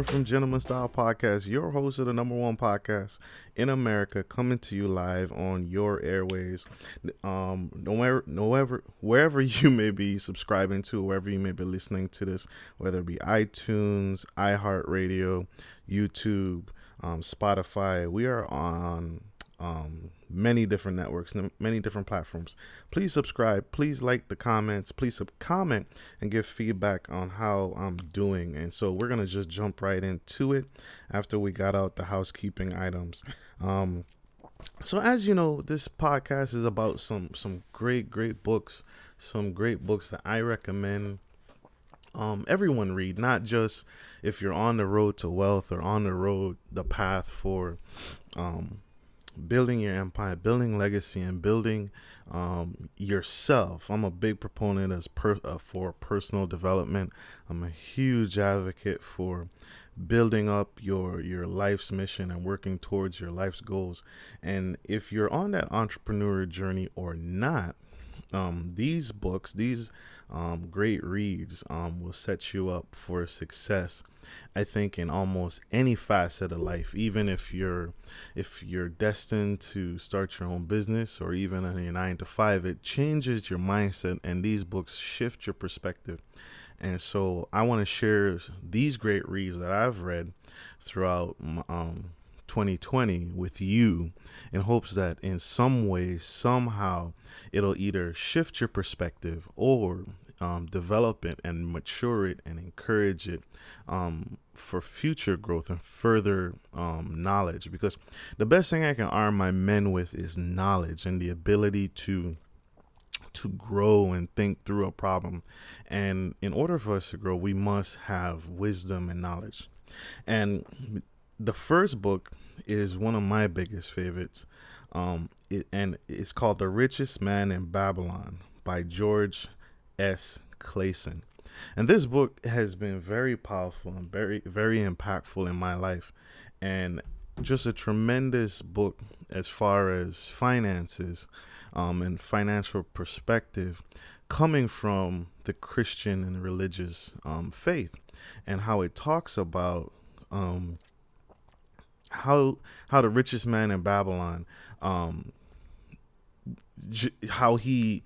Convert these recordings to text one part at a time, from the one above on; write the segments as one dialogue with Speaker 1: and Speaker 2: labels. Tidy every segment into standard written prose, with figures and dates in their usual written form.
Speaker 1: coming from Gentleman Style Podcast, your host of the number one podcast in America, coming to you live on your airways. Wherever you may be subscribing to, wherever you may be listening to this, whether it be iTunes, iHeartRadio, YouTube, Spotify, we are on many different networks, many different platforms. Please subscribe, please like the comments, please comment and give feedback on how I'm doing. And so we're gonna just jump right into it after we got out the housekeeping items. So as you know, this podcast is about some great books, some great books that I recommend everyone read, not just if you're on the road to wealth or on the path for building your empire, building legacy, and building yourself. I'm a big proponent for personal development. I'm a huge advocate for building up your life's mission and working towards your life's goals. And if you're on that entrepreneur journey or not, these books, these great reads will set you up for success, I think, in almost any facet of life. Even if you're destined to start your own business, or even in your 9 to 5, it changes your mindset, and these books shift your perspective. And so I want to share these great reads that I've read throughout 2020 with you, in hopes that in some way, somehow, it'll either shift your perspective or develop it and mature it and encourage it for future growth and further knowledge. Because the best thing I can arm my men with is knowledge and the ability to grow and think through a problem. And in order for us to grow, we must have wisdom and knowledge. And the first book is one of my biggest favorites. It's called The Richest Man in Babylon by George S. Clason. And this book has been very powerful and very, very impactful in my life. And just a tremendous book as far as finances and financial perspective, coming from the Christian and religious faith, and how it talks about how the richest man in Babylon, how he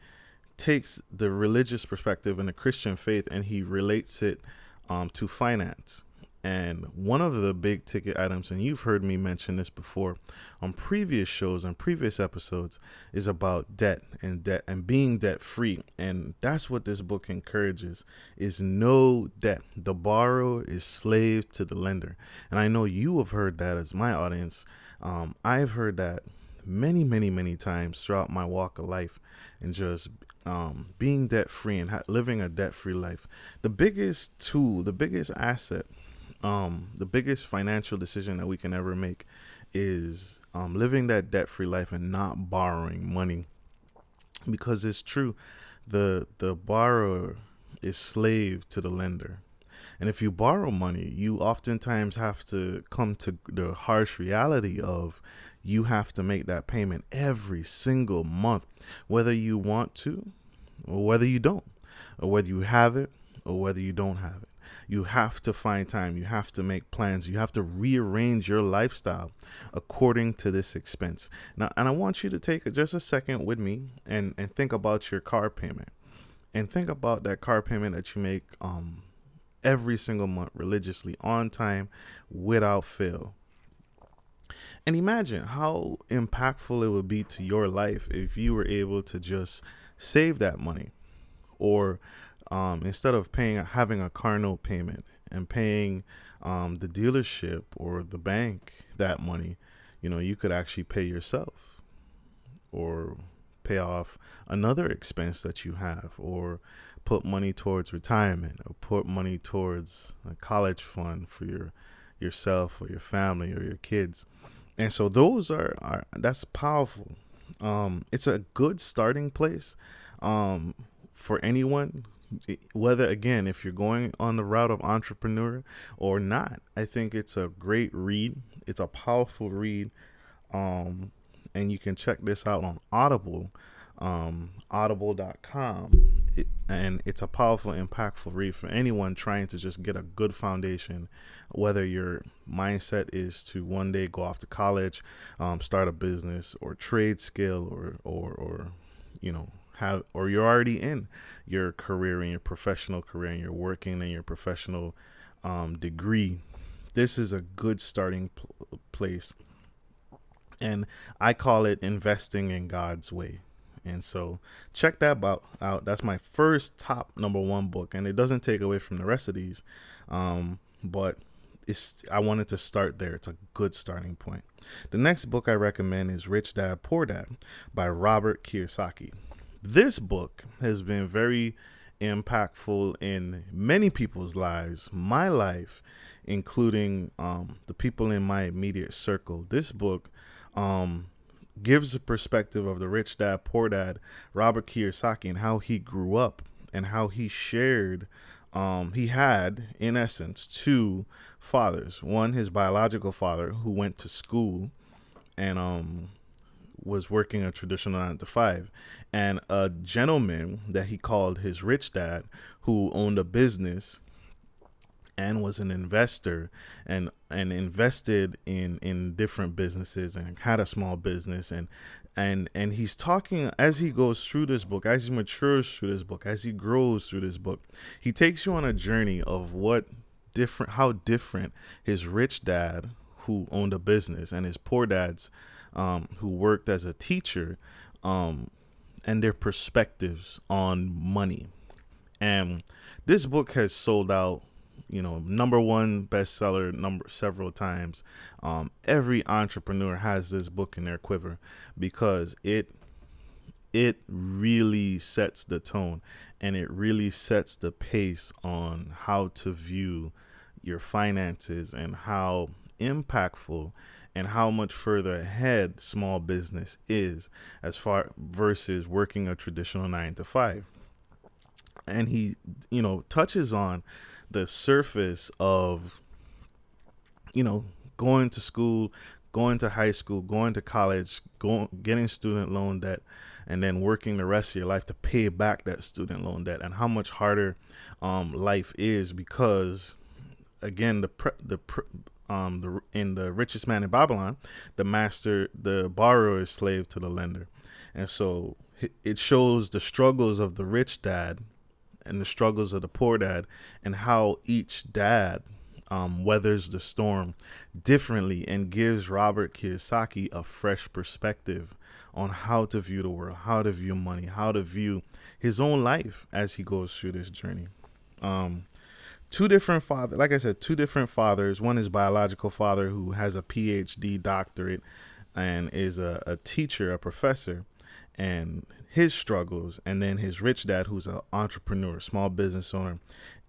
Speaker 1: takes the religious perspective and the Christian faith, and he relates it to finance. And one of the big ticket items, and you've heard me mention this before on previous shows and previous episodes, is about debt and being debt free. And that's what this book encourages, is no debt. The borrower is slave to the lender. And I know you have heard that as my audience. I've heard that many times throughout my walk of life, and just being debt free and living a debt free life. The biggest tool, the biggest asset, the biggest financial decision that we can ever make is living that debt-free life and not borrowing money. Because it's true, the borrower is slave to the lender. And if you borrow money, you oftentimes have to come to the harsh reality of you have to make that payment every single month, whether you want to or whether you don't, or whether you have it or whether you don't have it. You have to find time. You have to make plans. You have to rearrange your lifestyle according to this expense. Now, and I want you to take just a second with me and think about your car payment, and think about that car payment that you make every single month, religiously, on time, without fail. And imagine how impactful it would be to your life if you were able to just save that money, or instead of having a car note payment and paying the dealership or the bank that money, you could actually pay yourself, or pay off another expense that you have, or put money towards retirement, or put money towards a college fund for yourself or your family or your kids. And so those that's powerful. It's a good starting place for anyone, whether, again, if you're going on the route of entrepreneur or not. I think it's a great read. It's a powerful read. And you can check this out on Audible, audible.com. And it's a powerful, impactful read for anyone trying to just get a good foundation, whether your mindset is to one day go off to college, start a business or trade skill, or you know, have, or you're already in your career, in your professional career, and you're working in your professional degree. This is a good starting place, and I call it investing in God's way. And so check that out. That's my first top number one book, and it doesn't take away from the rest of these, but I wanted to start there. It's a good starting point. The next book I recommend is Rich Dad Poor Dad by Robert Kiyosaki. This book has been very impactful in many people's lives, my life, including the people in my immediate circle. This book gives a perspective of the rich dad, poor dad, Robert Kiyosaki, and how he grew up and how he shared. He had, in essence, two fathers. One, his biological father, who went to school and was working a traditional 9 to 5, and a gentleman that he called his rich dad, who owned a business and was an investor and invested in different businesses and had a small business. And he's talking, as he goes through this book, as he matures through this book, as he grows through this book, he takes you on a journey of how different his rich dad, who owned a business, and his poor dad's who worked as a teacher, and their perspectives on money. And this book has sold out, number one bestseller several times. Every entrepreneur has this book in their quiver because it really sets the tone, and it really sets the pace on how to view your finances and how impactful and how much further ahead small business is as far versus working a traditional 9 to 5. And he, touches on the surface of, going to school, going to high school, going to college, getting student loan debt, and then working the rest of your life to pay back that student loan debt, and how much harder life is because, again, in the Richest Man in Babylon, the borrower is slave to the lender. And so it shows the struggles of the rich dad and the struggles of the poor dad, and how each dad weathers the storm differently, and gives Robert Kiyosaki a fresh perspective on how to view the world, how to view money, how to view his own life as he goes through this journey. Two different fathers. One is biological father, who has a PhD doctorate and is a teacher, a professor, and his struggles, and then his rich dad, who's an entrepreneur, small business owner,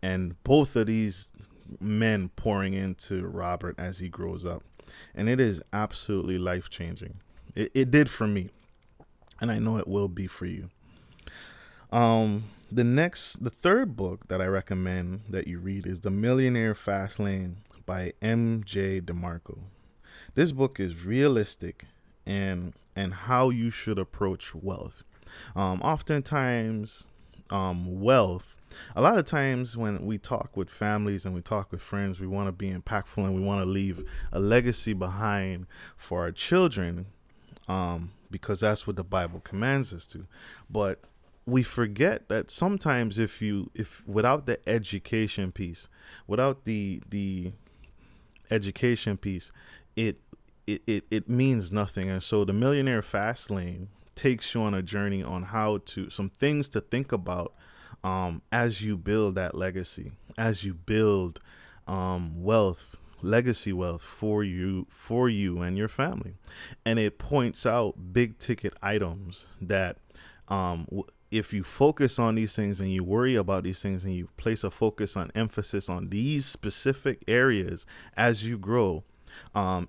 Speaker 1: and both of these men pouring into Robert as he grows up. And it is absolutely life-changing. It did for me, and I know it will be for you. The third book that I recommend that you read is The Millionaire Fast Lane by M.J. Demarco. This book is realistic and how you should approach wealth. Oftentimes, wealth, a lot of times when we talk with families and we talk with friends, we want to be impactful and we want to leave a legacy behind for our children, because that's what the Bible commands us to. But we forget that sometimes if without the education piece, it means nothing. And so the Millionaire Fast Lane takes you on a journey on some things to think about as you build that legacy, as you build legacy wealth for you and your family. And it points out big ticket items that if you focus on these things and you worry about these things and you place a focus on emphasis on these specific areas as you grow,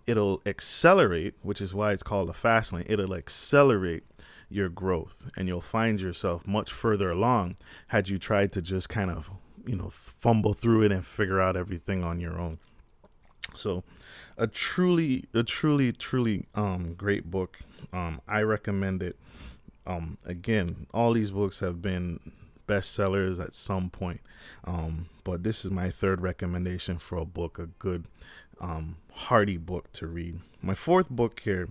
Speaker 1: it'll accelerate, which is why it's called a fast lane. It'll accelerate your growth, and you'll find yourself much further along had you tried to just kind of, fumble through it and figure out everything on your own. So a truly great book. I recommend it. Again, all these books have been bestsellers at some point. But this is my third recommendation for a book, a good, hearty book to read. My fourth book here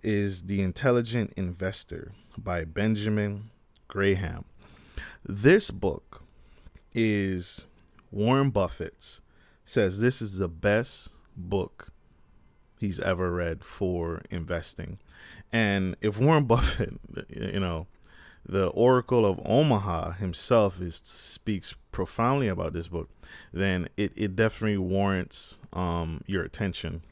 Speaker 1: is The Intelligent Investor by Benjamin Graham. This book is Warren Buffett's. Says this is the best book he's ever read for investing. And if Warren Buffett, the Oracle of Omaha himself speaks profoundly about this book, then it definitely warrants your attention.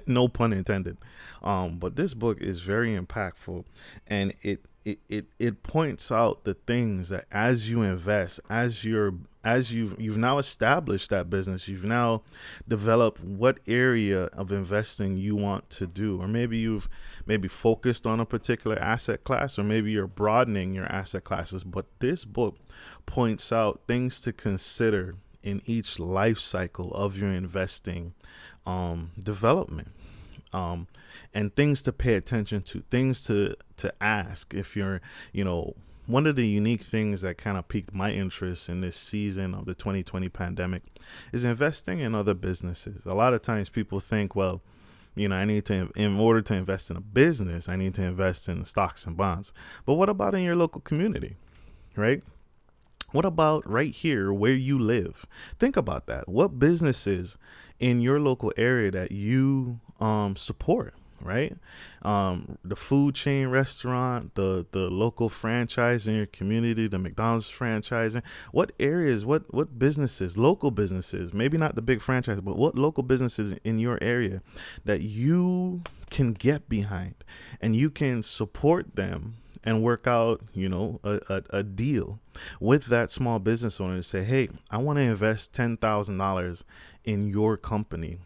Speaker 1: No pun intended. But this book is very impactful, and it points out the things that as you invest, as you've now established that business, you've now developed what area of investing you want to do, or maybe you've focused on a particular asset class, or maybe you're broadening your asset classes. But this book points out things to consider in each life cycle of your investing development, and things to pay attention to, things to ask. If you're, one of the unique things that kind of piqued my interest in this season of the 2020 pandemic is investing in other businesses. A lot of times people think, well, I need to, in order to invest in a business, I need to invest in stocks and bonds. But what about in your local community, right? What about right here where you live? Think about that. What businesses in your local area that you support, right? The food chain restaurant, the local franchise in your community, the McDonald's franchising. What areas, what businesses, local businesses, maybe not the big franchise, but what local businesses in your area that you can get behind and you can support them and work out, a deal with that small business owner to say, hey, I want to invest $10,000 in your company.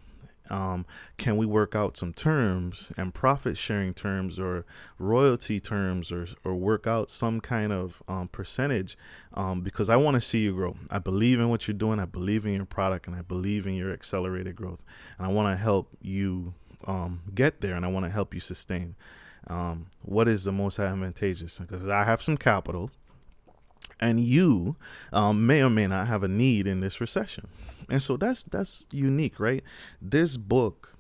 Speaker 1: Can we work out some terms and profit sharing terms or royalty terms, or work out some kind of percentage, because I want to see you grow. I believe in what you're doing. I believe in your product, and I believe in your accelerated growth. And I want to help you get there, and I want to help you sustain. What is the most advantageous? Because I have some capital, and you may or may not have a need in this recession. And so that's unique, right? This book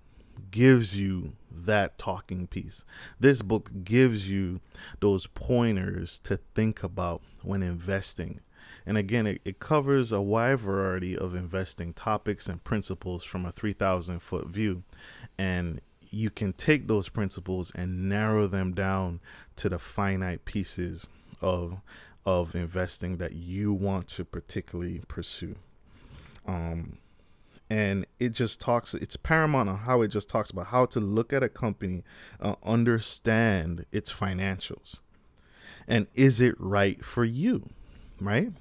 Speaker 1: gives you that talking piece. This book gives you those pointers to think about when investing. And again, it covers a wide variety of investing topics and principles from a 3,000-foot view. And you can take those principles and narrow them down to the finite pieces of investing that you want to particularly pursue. And it's paramount on how it just talks about how to look at a company, understand its financials, and is it right for you, right?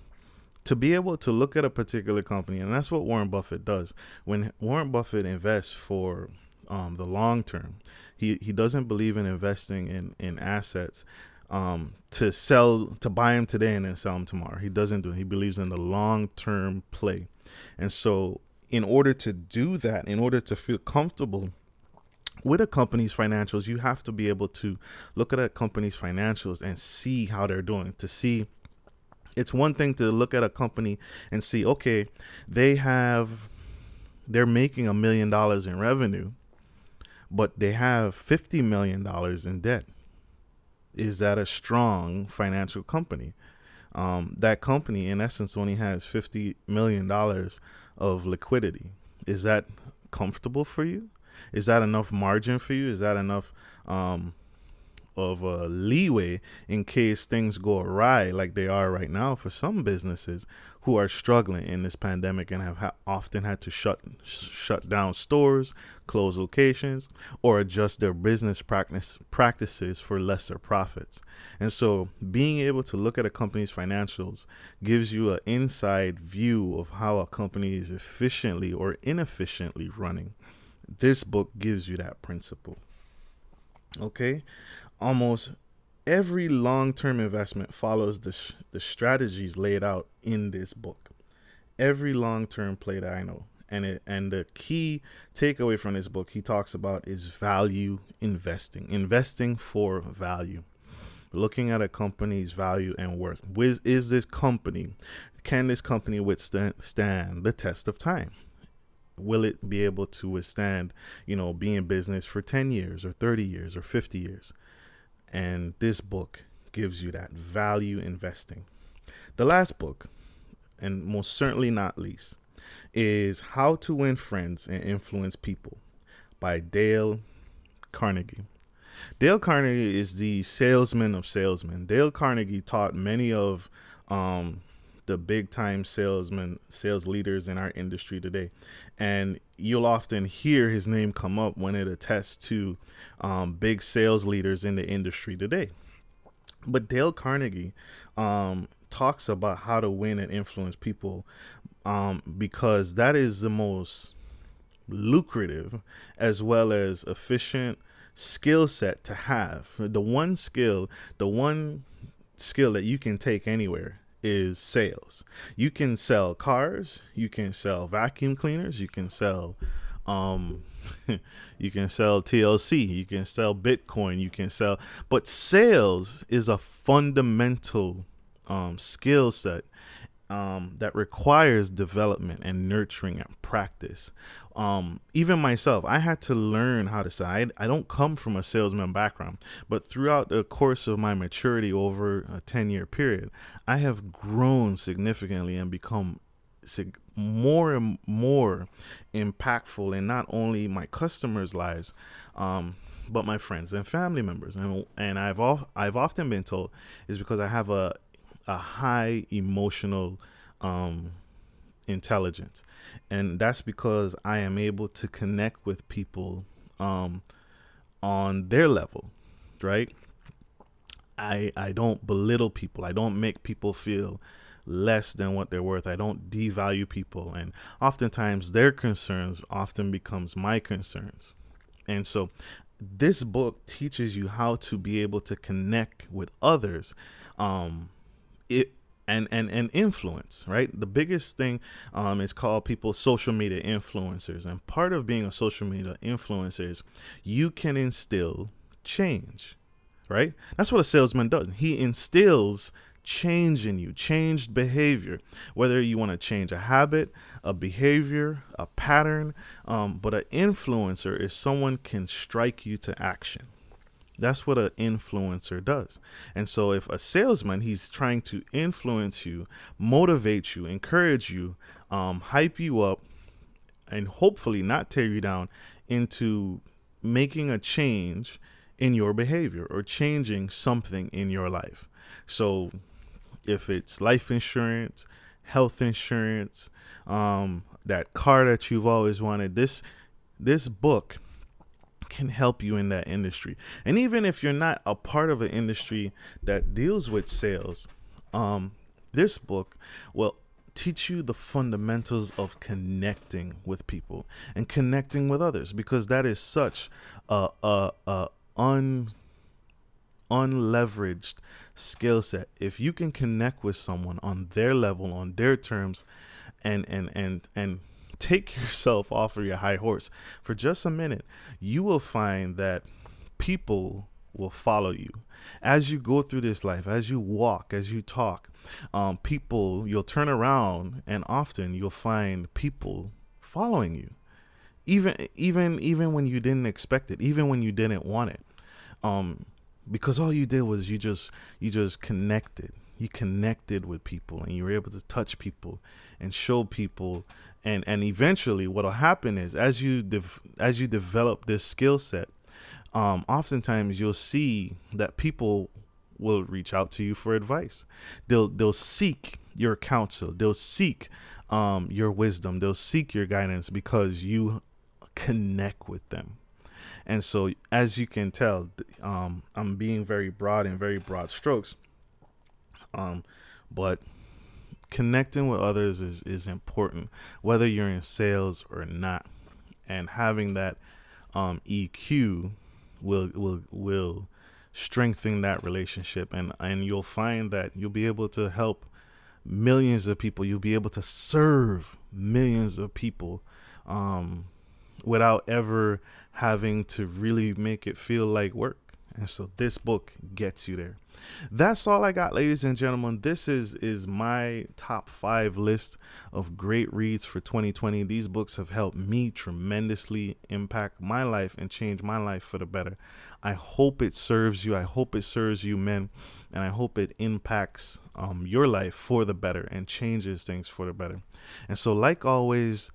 Speaker 1: To be able to look at a particular company, and that's what Warren Buffett does. When Warren Buffett invests for the long term, he doesn't believe in investing in assets to buy them today and then sell them tomorrow. He doesn't do it. He believes in the long-term play. And so in order to do that, in order to feel comfortable with a company's financials, you have to be able to look at a company's financials and see how they're doing. To see, it's one thing to look at a company and see, okay, they're making $1 million in revenue, but they have $50 million in debt. Is that a strong financial company? That company, in essence, only has $50 million of liquidity. Is that comfortable for you? Is that enough margin for you? Is that enough of a leeway in case things go awry like they are right now for some businesses who are struggling in this pandemic and have often had to shut down stores, close locations, or adjust their business practices for lesser profits. And so being able to look at a company's financials gives you an inside view of how a company is efficiently or inefficiently running. This book gives you that principle. Okay? Almost every long-term investment follows the strategies laid out in this book. Every long-term play that I know. And the key takeaway from this book he talks about is value investing for value. looking at a company's value and worth. Can this company withstand the test of time? Will it be able to withstand, be in business for 10 years or 30 years or 50 years? And this book gives you that value investing. The last book, and most certainly not least, is How to Win Friends and Influence People by Dale Carnegie. Dale Carnegie is the salesman of salesmen. Dale Carnegie taught many of the big time sales leaders in our industry today. And you'll often hear his name come up when it attests to big sales leaders in the industry today. But Dale Carnegie talks about how to win and influence people because that is the most lucrative as well as efficient skill set to have. The one skill that you can take anywhere is sales. You can sell cars, you can sell vacuum cleaners, you can sell you can sell TLC, you can sell Bitcoin, but sales is a fundamental skill set that requires development and nurturing and practice. Even myself, I had to learn how to sell. I don't come from a salesman background, but throughout the course of my maturity over a 10-year period, I have grown significantly and become more and more impactful in not only my customers' lives, but my friends and family members. And I've often been told is because I have a high emotional intelligence, and that's because I am able to connect with people on their level, right? I don't belittle people. I don't make people feel less than what they're worth. I don't devalue people, and oftentimes their concerns often becomes my concerns. And so this book teaches you how to be able to connect with others and influence, right? The biggest thing is called people social media influencers, and part of being a social media influencer is you can instill change, right? That's what a salesman does. He instills change in you, changed behavior, whether you want to change a habit, a behavior, a pattern, but an influencer is someone can strike you to action. That's what an influencer does. And so if a salesman, he's trying to influence you, motivate you, encourage you, hype you up, and hopefully not tear you down into making a change in your behavior or changing something in your life. So if it's life insurance, health insurance, that car that you've always wanted, this book can help you in that industry. And even if you're not a part of an industry that deals with sales, this book will teach you the fundamentals of connecting with people and connecting with others, because that is such a unleveraged skill set. If you can connect with someone on their level, on their terms, and take yourself off of your high horse for just a minute, you will find that people will follow you as you go through this life, as you walk, as you talk. You'll turn around, and often you'll find people following you, even when you didn't expect it, even when you didn't want it. Because all you did was you just connected. You connected with people, and you were able to touch people and show people. And eventually what'll happen is as you develop this skill set, oftentimes you'll see that people will reach out to you for advice. They'll seek your counsel. They'll seek your wisdom. They'll seek your guidance because you connect with them. And so, as you can tell, I'm being very broad in very broad strokes. But connecting with others is important, whether you're in sales or not. And having that EQ will strengthen that relationship, and you'll find that you'll be able to help millions of people. You'll be able to serve millions of people without ever having to really make it feel like work. And so this book gets you there. That's all I got, ladies and gentlemen. This is my top 5 list of great reads for 2020. These books have helped me tremendously impact my life and change my life for the better. I hope it serves you. I hope it serves you, men, and I hope it impacts your life for the better and changes things for the better. And so, like always,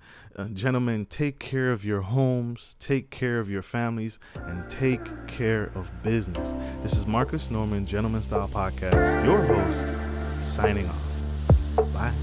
Speaker 1: gentlemen, take care of your homes, take care of your families, and take care of business. This is Marcus Norman, Gentleman Style Podcast, your host, signing off. Bye.